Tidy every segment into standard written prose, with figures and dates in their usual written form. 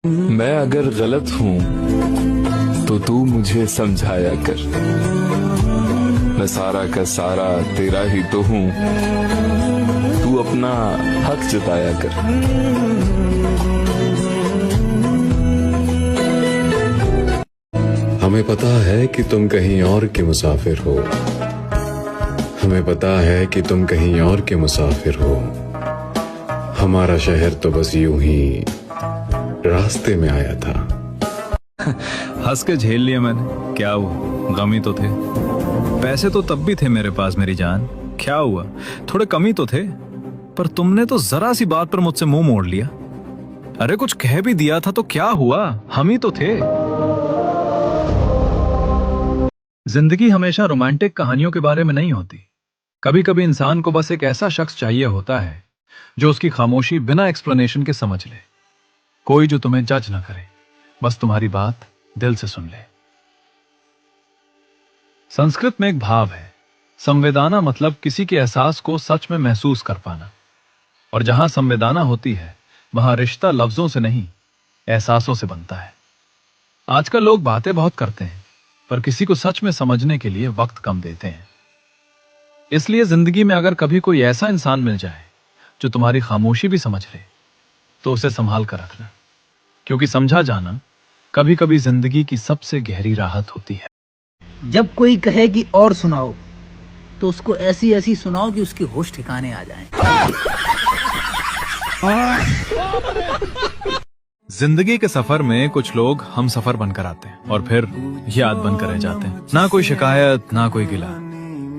मैं अगर गलत हूँ तो तू मुझे समझाया कर। मैं सारा का सारा तेरा ही तो हूँ, तू अपना हक जताया कर। हमें पता है कि तुम कहीं और के मुसाफिर हो, हमें पता है कि तुम कहीं और के मुसाफिर हो। हमारा शहर तो बस यूं ही रास्ते में आया था। हंस के झेल लिया मैंने, क्या हुआ, गम ही तो थे। पैसे तो तब भी थे मेरे पास मेरी जान, क्या हुआ, थोड़े कमी तो थे। पर तुमने तो जरा सी बात पर मुझसे मुंह मोड़ लिया। अरे कुछ कह भी दिया था तो क्या हुआ, हम ही तो थे। जिंदगी हमेशा रोमांटिक कहानियों के बारे में नहीं होती। कभी कभी इंसान को बस एक ऐसा शख्स चाहिए होता है जो उसकी खामोशी बिना एक्सप्लेनेशन के समझ ले। कोई जो तुम्हें जज ना करे, बस तुम्हारी बात दिल से सुन ले। संस्कृत में एक भाव है, संवेदना मतलब किसी के एहसास को सच में महसूस कर पाना। और जहां संवेदना होती है वहां रिश्ता लफ्जों से नहीं, एहसासों से बनता है। आजकल लोग बातें बहुत करते हैं पर किसी को सच में समझने के लिए वक्त कम देते हैं। इसलिए जिंदगी में अगर कभी कोई ऐसा इंसान मिल जाए जो तुम्हारी खामोशी भी समझ ले, तो उसे संभाल कर रखना, क्योंकि समझा जाना कभी कभी जिंदगी की सबसे गहरी राहत होती है। जब कोई कहे कि और सुनाओ, तो उसको ऐसी ऐसी सुनाओ कि उसके होश ठिकाने आ जाएं। जिंदगी के सफर में कुछ लोग हम सफर बनकर आते हैं और फिर याद बनकर रह जाते हैं। ना कोई शिकायत, ना कोई गिला,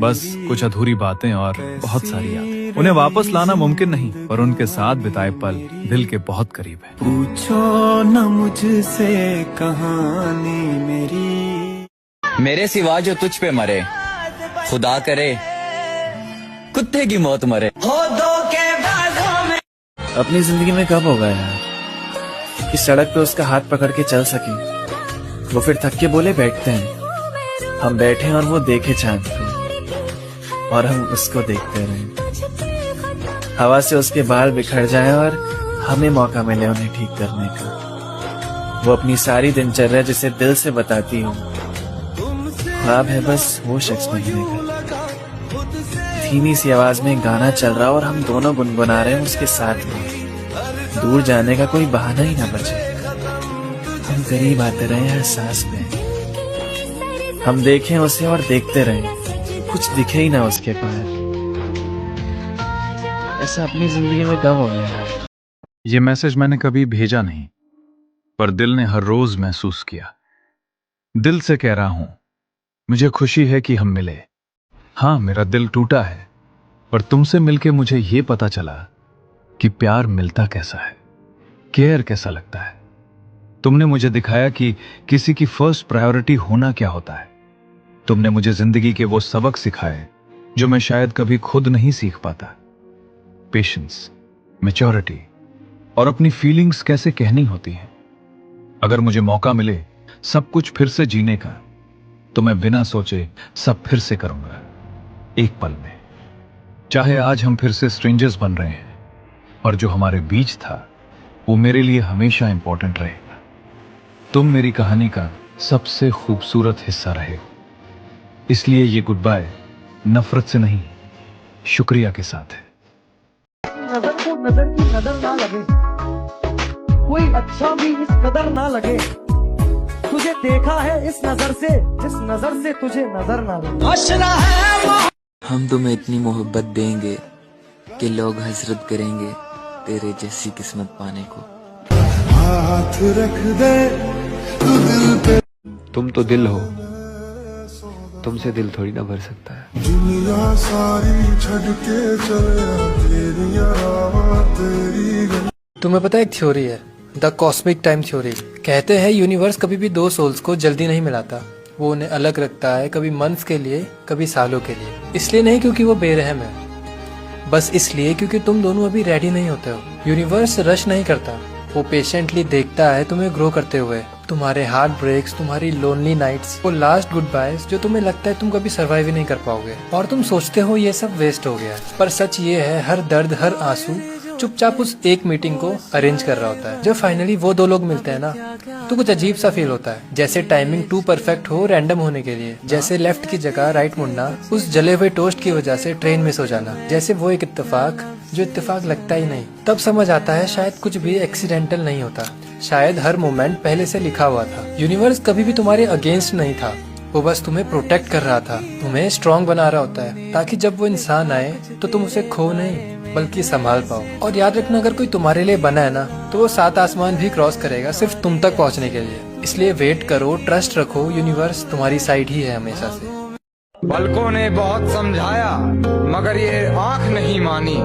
बस कुछ अधूरी बातें और बहुत सारी यादें। उन्हें वापस लाना मुमकिन नहीं, पर उनके साथ बिताए पल दिल के बहुत करीब है। पूछो न मुझसे कहानी मेरी, मेरे सिवा जो तुझ पे मरे, खुदा करे कुत्ते की मौत मरे। अपनी जिंदगी में कब होगा यार कि सड़क पे उसका हाथ पकड़ के चल सके। वो फिर थक के बोले बैठते हैं, हम बैठे और वो देखे चांद को और हम उसको देखते रहें। हवा से उसके बाल बिखर जाएं और हमें मौका मिले उन्हें ठीक करने का। वो अपनी सारी दिनचर्या जिसे दिल से बताती हूँ, ख्वाब है बस वो शख्स मिलने का। धीमी सी आवाज में गाना चल रहा और हम दोनों गुनगुना रहे हैं उसके साथ में। दूर जाने का कोई बहाना ही ना बचे, हम करीब आते रहे हर सांस में। हम देखें उसे और देखते रहे, कुछ दिखे ही ना उसके पार। ऐसा अपनी जिंदगी में कब हो गया? ये मैसेज मैंने कभी भेजा नहीं, पर दिल ने हर रोज महसूस किया। दिल से कह रहा हूं, मुझे खुशी है कि हम मिले। हाँ, मेरा दिल टूटा है, पर तुमसे मिलके मुझे ये पता चला कि प्यार मिलता कैसा है, केयर कैसा लगता है। तुमने मुझे दिखाया कि किसी की फर्स्ट प्रायोरिटी होना क्या होता है। तुमने मुझे जिंदगी के वो सबक सिखाए जो मैं शायद कभी खुद नहीं सीख पाता। पेशेंस, मैच्योरिटी और अपनी फीलिंग्स कैसे कहनी होती हैं। अगर मुझे मौका मिले सब कुछ फिर से जीने का, तो मैं बिना सोचे सब फिर से करूंगा, एक पल में। चाहे आज हम फिर से स्ट्रेंजर्स बन रहे हैं, और जो हमारे बीच था वो मेरे लिए हमेशा इंपॉर्टेंट रहेगा। तुम मेरी कहानी का सबसे खूबसूरत हिस्सा रहे। इसलिए ये गुड बाय नफरत से नहीं, शुक्रिया के साथ है। नजर को नजर की नजर ना लगे, कोई अच्छा भी इस कदर ना लगे। तुझे देखा है इस नजर से, जिस नजर से तुझे नजर ना लगे। हम तुम्हें इतनी मोहब्बत देंगे कि लोग हसरत करेंगे तेरे जैसी किस्मत पाने को। हाथ रख दे तू दिल पे। तुम तो दिल हो, तुमसे दिल थोड़ी ना भर सकता है। दुनिया सारी छड़ के चले तेरी। तुम्हें पता है एक थ्योरी है, द कॉस्मिक टाइम थ्योरी। कहते हैं यूनिवर्स कभी भी दो सोल्स को जल्दी नहीं मिलाता, वो उन्हें अलग रखता है, कभी मंथ्स के लिए कभी सालों के लिए। इसलिए नहीं क्योंकि वो बेरहम है, बस इसलिए क्योंकि तुम दोनों अभी रेडी नहीं होते हो। यूनिवर्स रश नहीं करता, वो पेशेंटली देखता है तुम्हें ग्रो करते हुए। तुम्हारे हार्ट ब्रेक्स, तुम्हारी लोनली नाइट्स, वो लास्ट गुड बायस जो तुम्हें लगता है तुम कभी सर्वाइव ही नहीं कर पाओगे और तुम सोचते हो ये सब वेस्ट हो गया। पर सच ये है, हर दर्द, हर आंसू चुपचाप उस एक मीटिंग को अरेंज कर रहा होता है। जब फाइनली वो दो लोग मिलते हैं ना, तो कुछ अजीब सा फील होता है, जैसे टाइमिंग टू परफेक्ट हो रैंडम होने के लिए, जैसे लेफ्ट की जगह राइट मुड़ना, उस जले हुए टोस्ट की वजह से ट्रेन मिस हो जाना, जैसे वो एक इत्तेफाक जो इत्तेफाक लगता ही नहीं। तब समझ आता है शायद कुछ भी एक्सीडेंटल नहीं होता, शायद हर मोमेंट पहले से लिखा हुआ था। यूनिवर्स कभी भी तुम्हारे अगेंस्ट नहीं था, वो बस तुम्हें प्रोटेक्ट कर रहा था, तुम्हें स्ट्रॉन्ग बना रहा होता है, ताकि जब वो इंसान आए तो तुम उसे खो नहीं बल्कि संभाल पाओ। और याद रखना, अगर कोई तुम्हारे लिए बना है ना, तो वो 7 आसमान भी क्रॉस करेगा सिर्फ तुम तक पहुंचने के लिए। इसलिए वेट करो, ट्रस्ट रखो, यूनिवर्स तुम्हारी साइड ही है हमेशा से। पलकों ने बहुत समझाया मगर ये आंख नहीं मानी,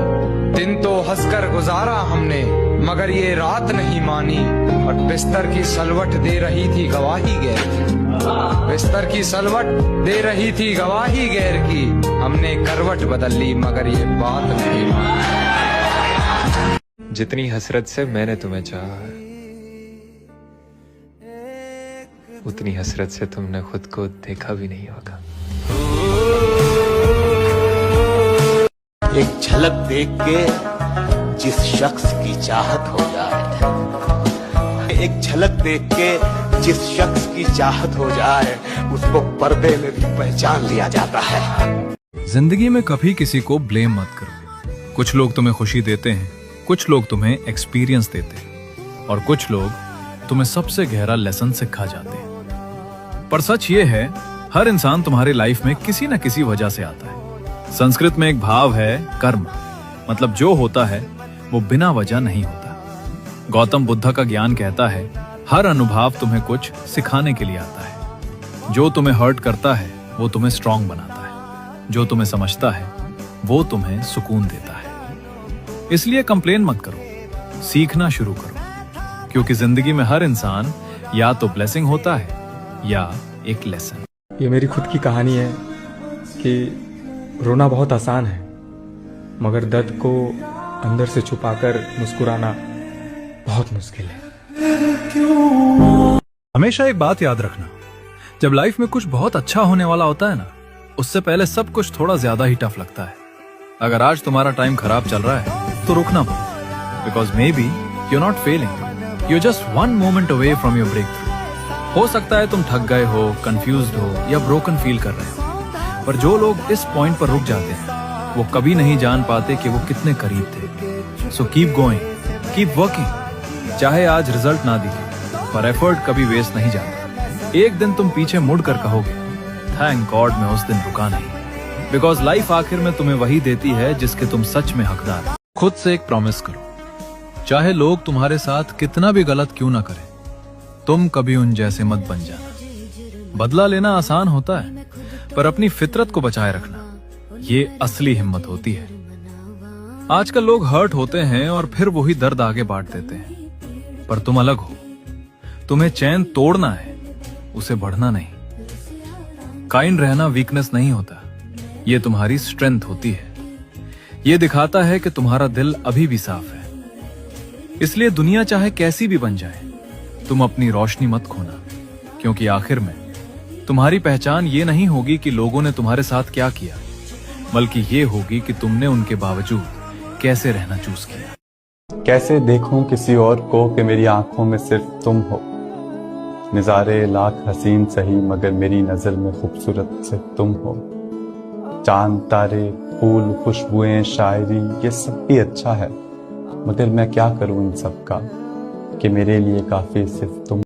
दिन तो हंसकर गुजारा हमने मगर ये रात नहीं मानी, और बिस्तर की सलवट दे रही थी गवाही गैर की, बिस्तर की सलवट दे रही थी गवाही गैर की, हमने करवट बदल ली मगर ये बात नहीं मानी। जितनी हसरत से मैंने तुम्हें चाहा है, उतनी हसरत से तुमने खुद को देखा भी नहीं होगा। एक झलक देख के जिस शख्स की चाहत हो जाए, एक झलक देख के जिस शख्स की चाहत हो जाए, उसको पर्दे में भी पहचान लिया जाता है। जिंदगी में कभी किसी को ब्लेम मत करो। कुछ लोग तुम्हें खुशी देते हैं, कुछ लोग तुम्हें एक्सपीरियंस देते हैं, और कुछ लोग तुम्हें सबसे गहरा लेसन सिखा जाते हैं। पर सच ये है, हर इंसान तुम्हारी लाइफ में किसी न किसी वजह से आता है। संस्कृत में एक भाव है कर्म, मतलब जो होता है वो बिना वजह नहीं होता। गौतम बुद्ध का ज्ञान कहता है, हर अनुभव तुम्हें कुछ सिखाने के लिए आता है। जो तुम्हें हर्ट करता है वो तुम्हें स्ट्रांग बनाता है, जो तुम्हें समझता है वो तुम्हें सुकून देता है। इसलिए कंप्लेन मत करो, सीखना शुरू करो, क्योंकि जिंदगी में हर इंसान या तो ब्लेसिंग होता है या एक लेसन। ये मेरी खुद की कहानी है कि रोना बहुत आसान है, मगर दर्द को अंदर से छुपाकर मुस्कुराना बहुत मुश्किल है। हमेशा एक बात याद रखना, जब लाइफ में कुछ बहुत अच्छा होने वाला होता है ना, उससे पहले सब कुछ थोड़ा ज्यादा ही टफ लगता है। अगर आज तुम्हारा टाइम खराब चल रहा है तो रुकना पड़ेगा, because may be you not failing, you just one moment away from your breakthrough. हो सकता है तुम थक गए हो, कंफ्यूज्ड हो या ब्रोकन फील कर रहे हो, पर जो लोग इस पॉइंट पर रुक जाते हैं वो कभी नहीं जान पाते कि वो कितने करीब थे। So keep going, keep working. चाहे आज रिजल्ट ना दिखे, पर एफर्ट कभी वेस्ट नहीं जाता। एक दिन तुम पीछे मुड़कर कहोगे, थैंक गॉड मैं उस दिन रुका नहीं, बिकॉज लाइफ आखिर में तुम्हें वही देती है जिसके तुम सच में हकदार हो। खुद से एक प्रॉमिस करो, चाहे लोग तुम्हारे साथ कितना भी गलत क्यों ना करें, तुम कभी उन जैसे मत बन जाना। बदला लेना आसान होता है, पर अपनी फितरत को बचाए रखना ये असली हिम्मत होती है। आजकल लोग हर्ट होते हैं और फिर वही दर्द आगे बांट देते हैं, पर तुम अलग हो। तुम्हें चैन तोड़ना है, उसे बढ़ना नहीं। काइंड रहना वीकनेस नहीं होता, ये तुम्हारी स्ट्रेंथ होती है। ये दिखाता है कि तुम्हारा दिल अभी भी साफ है। इसलिए दुनिया चाहे कैसी भी बन जाए, तुम अपनी रोशनी मत खोना, क्योंकि आखिर में तुम्हारी पहचान ये नहीं होगी कि लोगों ने तुम्हारे साथ क्या किया, बल्कि ये होगी कि तुमने उनके बावजूद कैसे रहना चूज किया। कैसे देखूं किसी और को कि मेरी आंखों में सिर्फ तुम हो। नजारे लाख हसीन सही मगर मेरी नजर में खूबसूरत सिर्फ तुम हो। चांद तारे फूल खुशबुएं शायरी ये सब भी अच्छा है, मगर मैं क्या करूं इन सब का कि मेरे लिए काफी सिर्फ तुम।